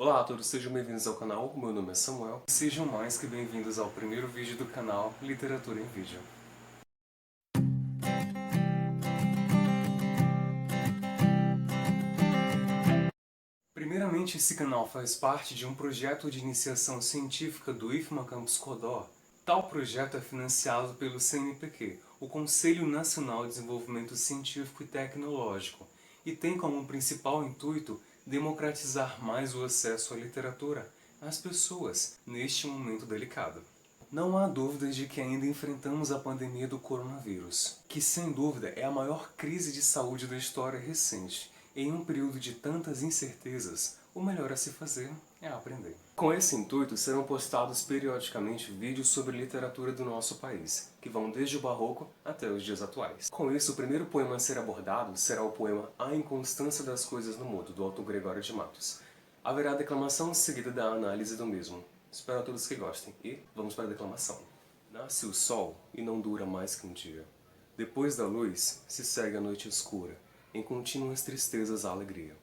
Olá a todos, sejam bem-vindos ao canal, meu nome é Samuel. Sejam mais que bem-vindos ao primeiro vídeo do canal Literatura em Vídeo. Primeiramente, esse canal faz parte de um projeto de iniciação científica do IFMA Campus Codó. Tal projeto é financiado pelo CNPq, o Conselho Nacional de Desenvolvimento Científico e Tecnológico, e tem como principal intuito democratizar mais o acesso à literatura às pessoas neste momento delicado. Não há dúvidas de que ainda enfrentamos a pandemia do coronavírus, que sem dúvida é a maior crise de saúde da história recente. Em um período de tantas incertezas, o melhor a se fazer é aprender. Com esse intuito, serão postados periodicamente vídeos sobre literatura do nosso país, que vão desde o Barroco até os dias atuais. Com isso, o primeiro poema a ser abordado será o poema A Inconstância das Coisas no Mundo, do autor Gregório de Matos. Haverá declamação seguida da análise do mesmo. Espero a todos que gostem. E vamos para a declamação. Nasce o sol e não dura mais que um dia. Depois da luz, se segue a noite escura, em contínuas tristezas a alegria.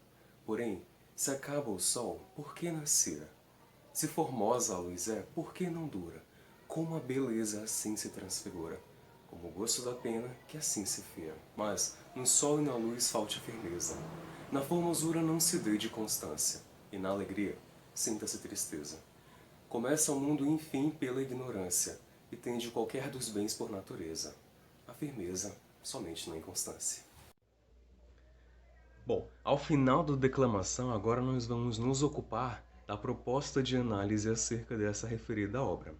Porém, se acaba o sol, por que nascer? Se formosa a luz é, por que não dura? Como a beleza assim se transfigura, como o gosto da pena que assim se fia. Mas, no sol e na luz falte a firmeza. Na formosura não se dê de constância, e na alegria sinta-se tristeza. Começa o mundo, enfim, pela ignorância, e tende qualquer dos bens por natureza. A firmeza, somente na inconstância. Bom, ao final da declamação, agora nós vamos nos ocupar da proposta de análise acerca dessa referida obra.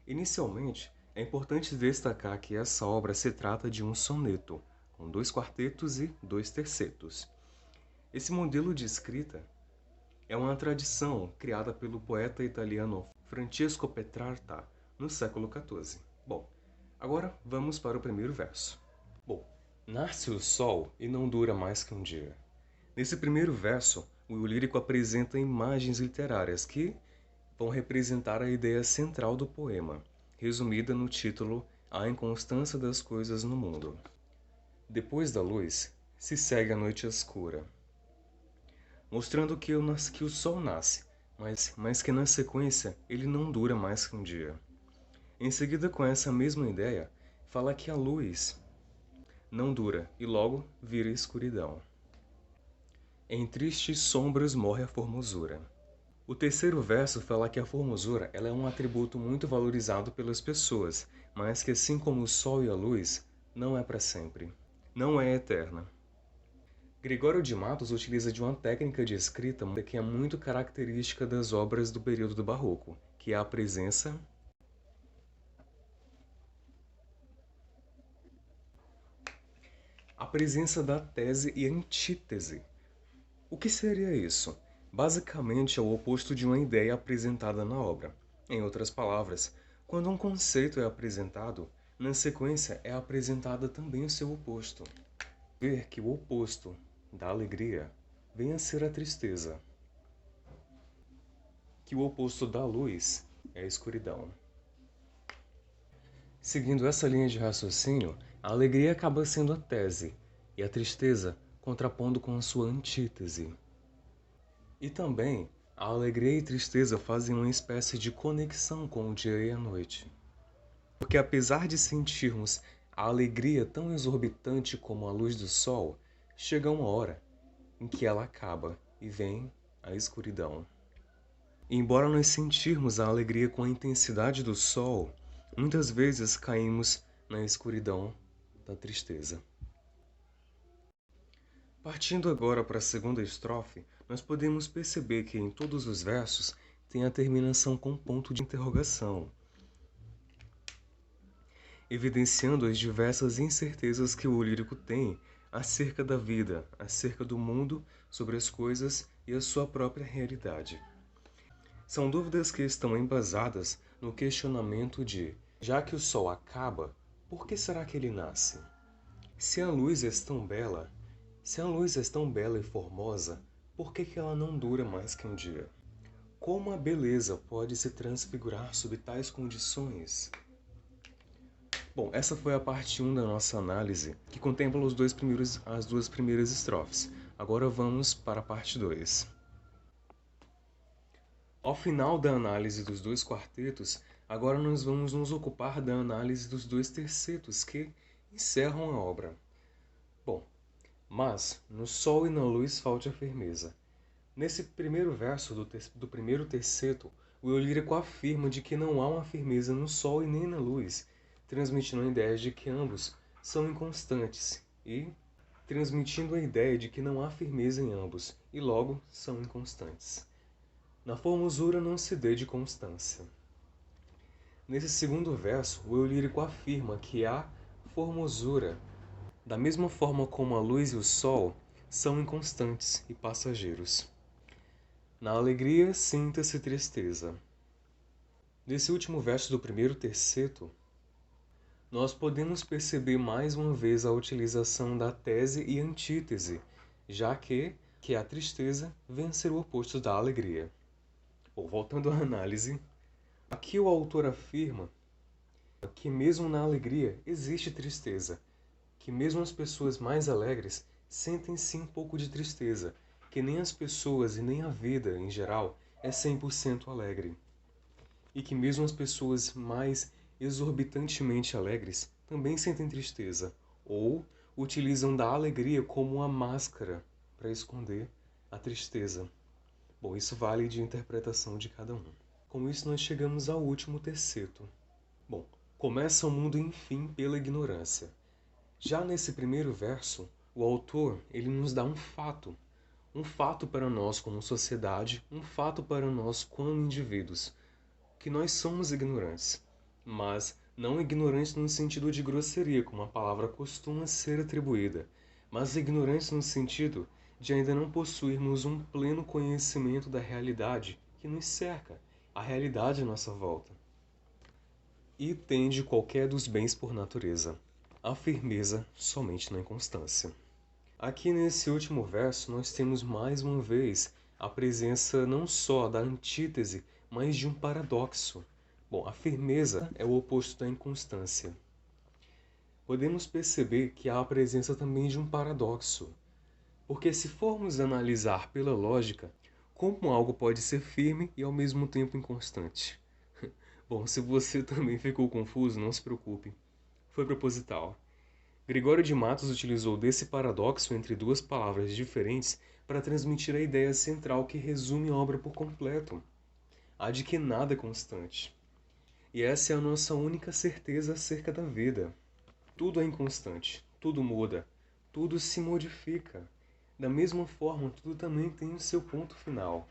Inicialmente, é importante destacar que essa obra se trata de um soneto, com 2 quartetos e 2 tercetos. Esse modelo de escrita é uma tradição criada pelo poeta italiano Francesco Petrarca no século XIV. Bom, agora vamos para o primeiro verso. Bom, nasce o sol e não dura mais que um dia. Nesse primeiro verso, o lírico apresenta imagens literárias que vão representar a ideia central do poema, resumida no título A Inconstância das Coisas no Mundo. Depois da luz, se segue a noite escura, mostrando que o sol nasce, mas que na sequência ele não dura mais que um dia. Em seguida, com essa mesma ideia, fala que a luz não dura e logo vira escuridão. Em tristes sombras morre a formosura. O terceiro verso fala que a formosura ela é um atributo muito valorizado pelas pessoas, mas que assim como o sol e a luz, não é para sempre, não é eterna. Gregório de Matos utiliza de uma técnica de escrita que é muito característica das obras do período do Barroco, que é a presença da tese e antítese. O que seria isso? Basicamente é o oposto de uma ideia apresentada na obra. Em outras palavras, quando um conceito é apresentado, na sequência é apresentada também o seu oposto. Ver que o oposto da alegria vem a ser a tristeza, que o oposto da luz é a escuridão. Seguindo essa linha de raciocínio, a alegria acaba sendo a tese e a tristeza contrapondo com a sua antítese. E também, a alegria e tristeza fazem uma espécie de conexão com o dia e a noite. Porque apesar de sentirmos a alegria tão exorbitante como a luz do sol, chega uma hora em que ela acaba e vem a escuridão. E embora nós sentirmos a alegria com a intensidade do sol, muitas vezes caímos na escuridão da tristeza. Partindo agora para a segunda estrofe, nós podemos perceber que em todos os versos tem a terminação com ponto de interrogação, evidenciando as diversas incertezas que o lírico tem acerca da vida, acerca do mundo, sobre as coisas e a sua própria realidade. São dúvidas que estão embasadas no questionamento de: já que o sol acaba, por que será que ele nasce? Se a luz é tão bela e formosa, por que ela não dura mais que um dia? Como a beleza pode se transfigurar sob tais condições? Bom, essa foi a parte 1 da nossa análise, que contempla as duas primeiras estrofes. Agora vamos para a parte 2. Ao final da análise dos dois quartetos, agora nós vamos nos ocupar da análise dos dois tercetos que encerram a obra. Bom, mas no sol e na luz falte a firmeza. Nesse primeiro verso do primeiro terceto, o eu lírico afirma de que não há uma firmeza no sol e nem na luz, transmitindo a ideia de que ambos são inconstantes e transmitindo a ideia de que não há firmeza em ambos e logo são inconstantes. Na formosura não se dê de constância. Nesse segundo verso, o eu lírico afirma que há formosura, da mesma forma como a luz e o sol são inconstantes e passageiros. Na alegria, sinta-se tristeza. Nesse último verso do primeiro terceto, nós podemos perceber mais uma vez a utilização da tese e antítese, já que a tristeza vem ser o oposto da alegria. Bom, voltando à análise, aqui o autor afirma que mesmo na alegria existe tristeza, que mesmo as pessoas mais alegres sentem sim um pouco de tristeza, que nem as pessoas e nem a vida, em geral, é 100% alegre. E que mesmo as pessoas mais exorbitantemente alegres também sentem tristeza, ou utilizam da alegria como uma máscara para esconder a tristeza. Bom, isso vale de interpretação de cada um. Com isso nós chegamos ao último terceto. Bom, começa o mundo enfim pela ignorância. Já nesse primeiro verso, o autor ele nos dá um fato para nós como sociedade, um fato para nós como indivíduos, que nós somos ignorantes, mas não ignorantes no sentido de grosseria, como a palavra costuma ser atribuída, mas ignorantes no sentido de ainda não possuirmos um pleno conhecimento da realidade que nos cerca, a realidade à nossa volta. E tende qualquer dos bens por natureza, a firmeza somente na inconstância. Aqui nesse último verso nós temos mais uma vez a presença não só da antítese, mas de um paradoxo. Bom, a firmeza é o oposto da inconstância. Podemos perceber que há a presença também de um paradoxo, porque se formos analisar pela lógica, como algo pode ser firme e ao mesmo tempo inconstante? Bom, se você também ficou confuso, não se preocupe. Foi proposital. Gregório de Matos utilizou desse paradoxo entre duas palavras diferentes para transmitir a ideia central que resume a obra por completo, a de que nada é constante. E essa é a nossa única certeza acerca da vida. Tudo é inconstante, tudo muda, tudo se modifica. Da mesma forma, tudo também tem o seu ponto final.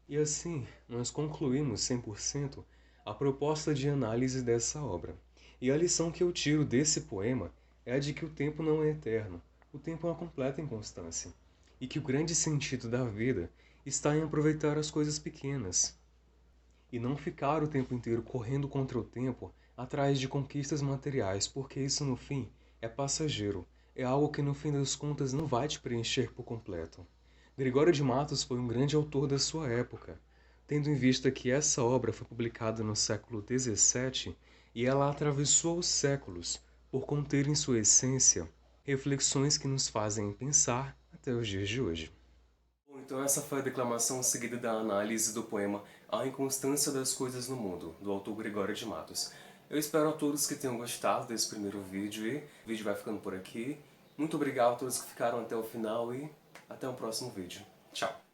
E assim, nós concluímos 100% a proposta de análise dessa obra. E a lição que eu tiro desse poema é a de que o tempo não é eterno, o tempo é uma completa inconstância, e que o grande sentido da vida está em aproveitar as coisas pequenas, e não ficar o tempo inteiro correndo contra o tempo atrás de conquistas materiais, porque isso no fim é passageiro, é algo que no fim das contas não vai te preencher por completo. Gregório de Matos foi um grande autor da sua época, tendo em vista que essa obra foi publicada no século XVII e ela atravessou os séculos por conter em sua essência reflexões que nos fazem pensar até os dias de hoje. Bom, então essa foi a declamação seguida da análise do poema A Inconstância das Coisas no Mundo, do autor Gregório de Matos. Eu espero a todos que tenham gostado desse primeiro vídeo e o vídeo vai ficando por aqui. Muito obrigado a todos que ficaram até o final e até o próximo vídeo. Tchau!